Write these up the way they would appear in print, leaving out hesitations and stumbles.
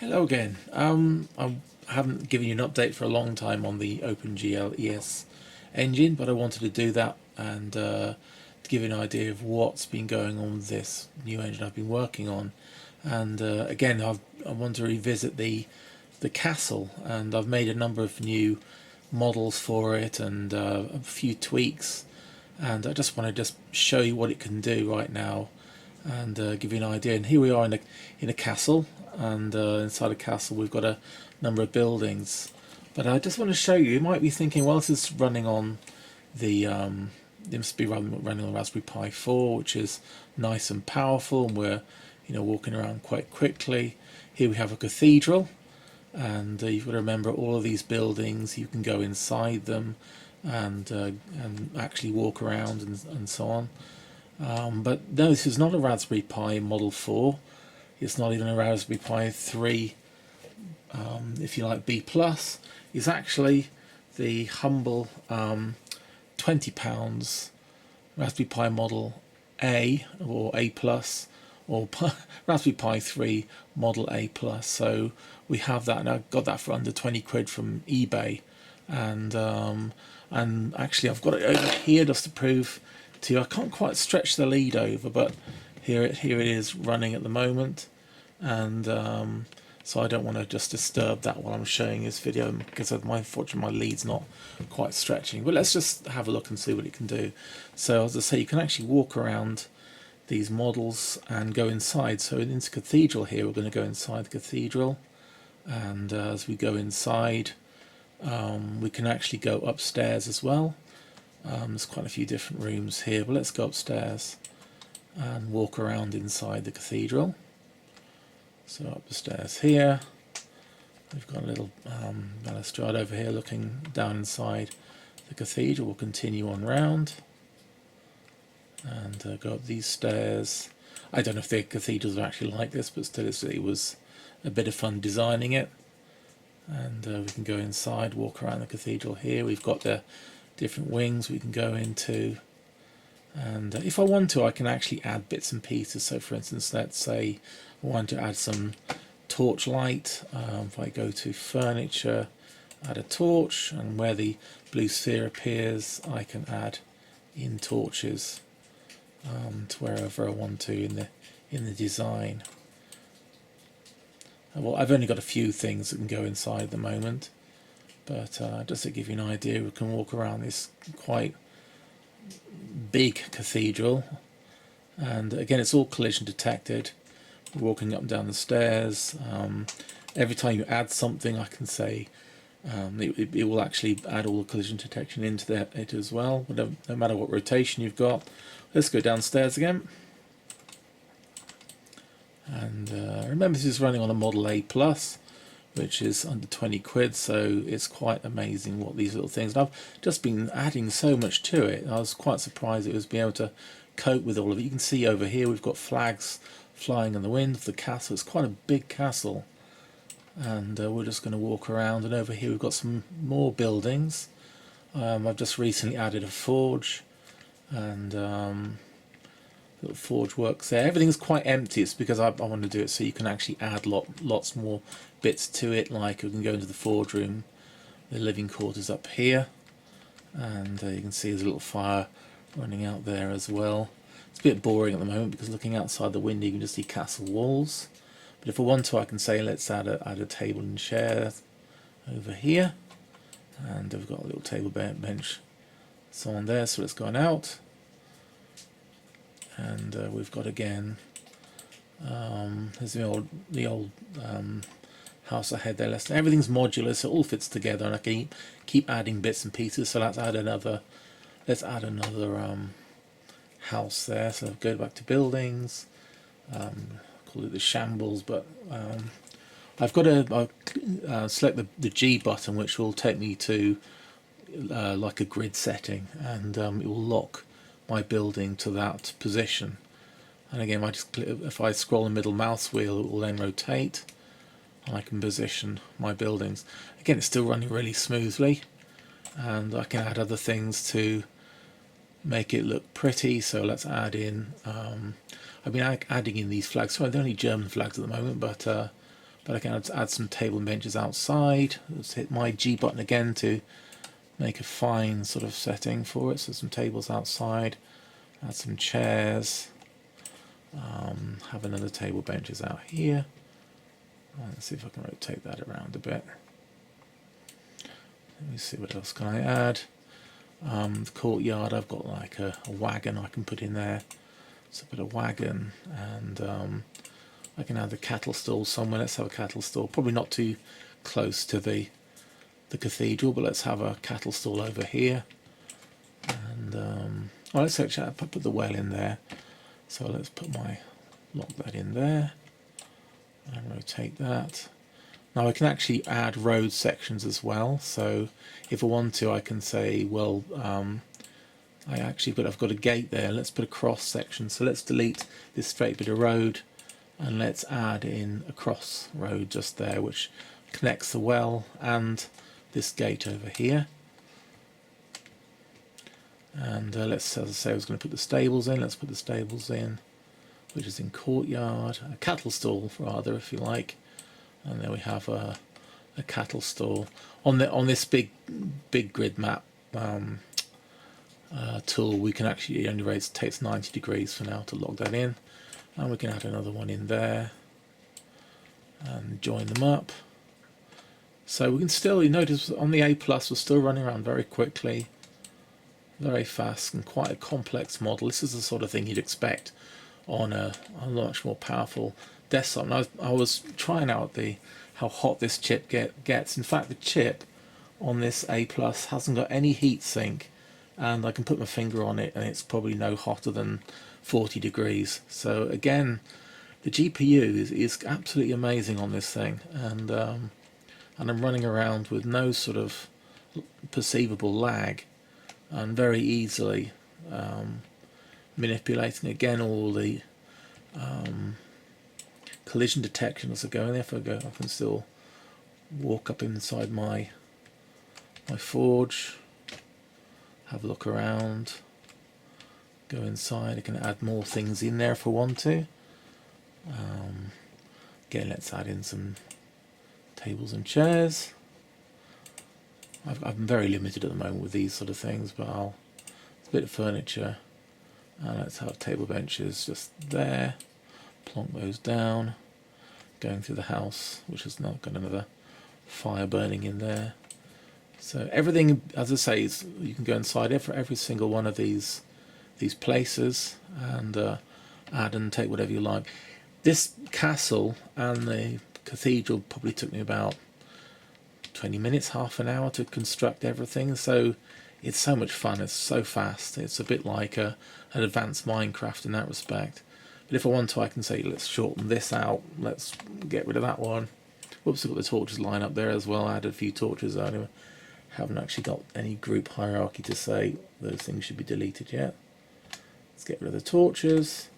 Hello again. I haven't given you an update for a long time on the OpenGL ES engine, but I wanted to do that and to give you an idea of what's been going on with this new engine I've been working on. And again, I want to revisit the castle, and I've made a number of new models for it and a few tweaks. And I just want to show you what it can do right now and give you an idea. And here we are in a castle, and inside a castle we've got a number of buildings. But I just want to show you. You might be thinking, well, this is running on the it must be running on Raspberry Pi 4, which is nice and powerful, and we're walking around quite quickly. Here we have a cathedral, and you've got to remember all of these buildings. You can go inside them and actually walk around and so on. But no, this is not a Raspberry Pi Model 4. It's not even a Raspberry Pi 3, if you like, B+. It's actually the humble £20 Raspberry Pi Model A or A+, or Raspberry Pi 3 Model A+. So we have that, and I got that for under 20 quid from eBay. And actually I've got it over here just to prove to you. I can't quite stretch the lead over, but here it is running at the moment, and so I don't want to just disturb that while I'm showing this video, because unfortunately my lead's not quite stretching. But let's just have a look and see what it can do. So as I say, you can actually walk around these models and go inside. So in this cathedral here, we're going to go inside the cathedral, and as we go inside, we can actually go upstairs as well. There's quite a few different rooms here, but let's go upstairs and walk around inside the cathedral. So up the stairs here, we've got a little balustrade over here looking down inside the cathedral. We'll continue on round and go up these stairs. I don't know if the cathedrals are actually like this, but still it was a bit of fun designing it. And we can go inside, walk around the cathedral here. We've got the different wings we can go into, and if I want to, I can actually add bits and pieces. So for instance, let's say I want to add some torch light. If I go to furniture, add a torch, and where the blue sphere appears, I can add in torches to wherever I want to in the design. Well, I've only got a few things that can go inside at the moment, but just to give you an idea, we can walk around this quite big cathedral, and again, it's all collision detected. We're walking up and down the stairs. Every time you add something, I can say it will actually add all the collision detection into it as well, no matter what rotation you've got. Let's go downstairs again. And remember, this is running on a Model A+, which is under 20 quid, so it's quite amazing what these little things. And I've just been adding so much to it. I was quite surprised it was being able to cope with all of it. You can see over here we've got flags flying in the wind of the castle. It's quite a big castle, and we're just going to walk around. And over here we've got some more buildings. I've just recently added a forge, and little forge works there. Everything's quite empty. It's because I want to do it so you can actually add lots more bits to it, like we can go into the forge room, the living quarters up here, and you can see there's a little fire running out there as well. It's a bit boring at the moment because looking outside the window you can just see castle walls, but if I want to, I can say let's add a table and chair over here, and we've got a little table bench so on there. So let's go on out, and we've got again there's the old house ahead there. Everything's modular, so it all fits together, and I can keep adding bits and pieces. So let's add another house there. So go back to buildings, call it the shambles, but I've got to select the G button, which will take me to like a grid setting, and it will lock my building to that position. And again, if I scroll the middle mouse wheel, it will then rotate, and I can position my buildings. Again, it's still running really smoothly, and I can add other things to make it look pretty. So let's add in I've been adding in these flags. So they're only German flags at the moment, but but I can add some table and benches outside. Let's hit my G button again to make a fine sort of setting for it. So some tables outside, add some chairs, have another table benches out here. Let's see if I can rotate that around a bit. Let me see what else can I add. The courtyard, I've got like a wagon I can put in there. So put a wagon, and I can have the cattle stall somewhere. Let's have a cattle stall, probably not too close to the cathedral, but let's have a cattle stall over here. And let's actually put the well in there. So let's lock that in there and rotate that. Now I can actually add road sections as well. So if I want to, I can say, well, I've got a gate there. Let's put a cross section. So let's delete this straight bit of road, and let's add in a cross road just there, which connects the well and this gate over here. And let's, as I say, I was going to put the stables in. Let's put the stables in, which is in courtyard, a cattle stall rather, if you like. And there we have a cattle stall on this big grid map tool. We can actually only takes 90 degrees for now to log that in, and we can add another one in there and join them up. So we can still, you notice on the A+, we're still running around very quickly, very fast, and quite a complex model. This is the sort of thing you'd expect on a much more powerful desktop. And I was trying out how hot this chip gets. In fact, the chip on this A+ hasn't got any heat sink, and I can put my finger on it and it's probably no hotter than 40 degrees. So again, the GPU is absolutely amazing on this thing, and I'm running around with no sort of perceivable lag, and very easily manipulating again all the collision detection as I go in there. If I can still walk up inside my forge, have a look around, go inside. I can add more things in there if I want to. Again, let's add in some tables and chairs. I'm very limited at the moment with these sort of things, but it's a bit of furniture. And let's have table benches just there. Plonk those down. Going through the house, which has not got another fire burning in there. So everything, as I say, you can go inside every single one of these places and add and take whatever you like. This castle and the cathedral probably took me about 20 minutes, half an hour to construct everything. So it's so much fun. It's so fast. It's a bit like an advanced Minecraft in that respect. But if I want to, I can say, let's shorten this out. Let's get rid of that one. Whoops, I've got the torches line up there as well. I added a few torches earlier. Haven't actually got any group hierarchy to say those things should be deleted yet. Let's get rid of the torches.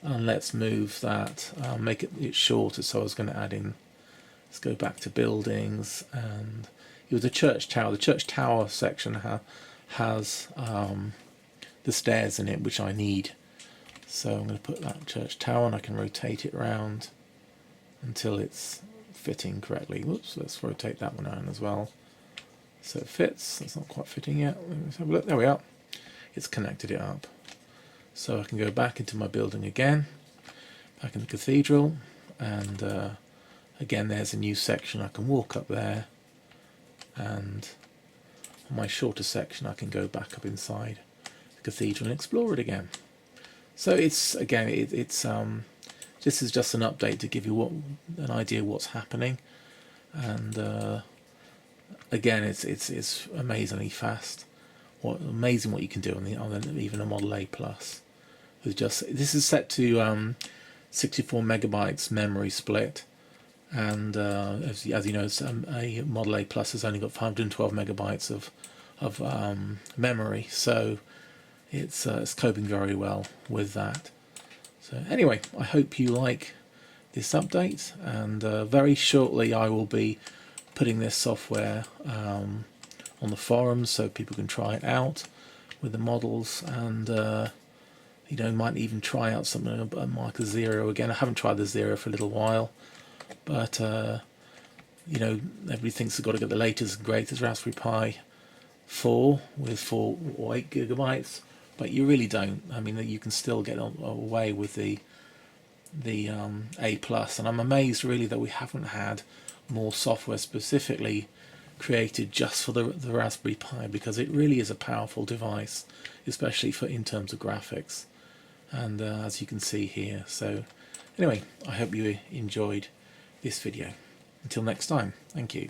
And let's move that, make it shorter. So I was going to add in, let's go back to buildings. And it was a church tower. The church tower section has the stairs in it, which I need. So I'm going to put that church tower, and I can rotate it around until it's fitting correctly. Whoops, let's rotate that one around as well. So it fits. That's not quite fitting yet. Let's have a look. There we are. It's connected it up. So I can go back into my building again, back in the cathedral, and again there's a new section. I can walk up there, and on my shorter section I can go back up inside the cathedral and explore it again. So it's again, this is just an update to give you an idea of what's happening, and again, it's amazingly fast. Amazing what you can do on even a Model A Plus. This is set to 64 megabytes memory split, and as you know, a Model A Plus has only got 512 megabytes of memory, so it's coping very well with that. So anyway, I hope you like this update, and very shortly I will be putting this software on the forums so people can try it out with the models, and might even try out something like Mica Zero again. I haven't tried the Zero for a little while, but you know, everybody thinks they've got to get the latest and greatest Raspberry Pi 4 with 4 or 8 gigabytes, but you really don't. I mean, you can still get away with the A plus, and I'm amazed really that we haven't had more software specifically created just for the Raspberry Pi, because it really is a powerful device, especially for in terms of graphics, and as you can see here. So anyway, I hope you enjoyed this video. Until next time, thank you.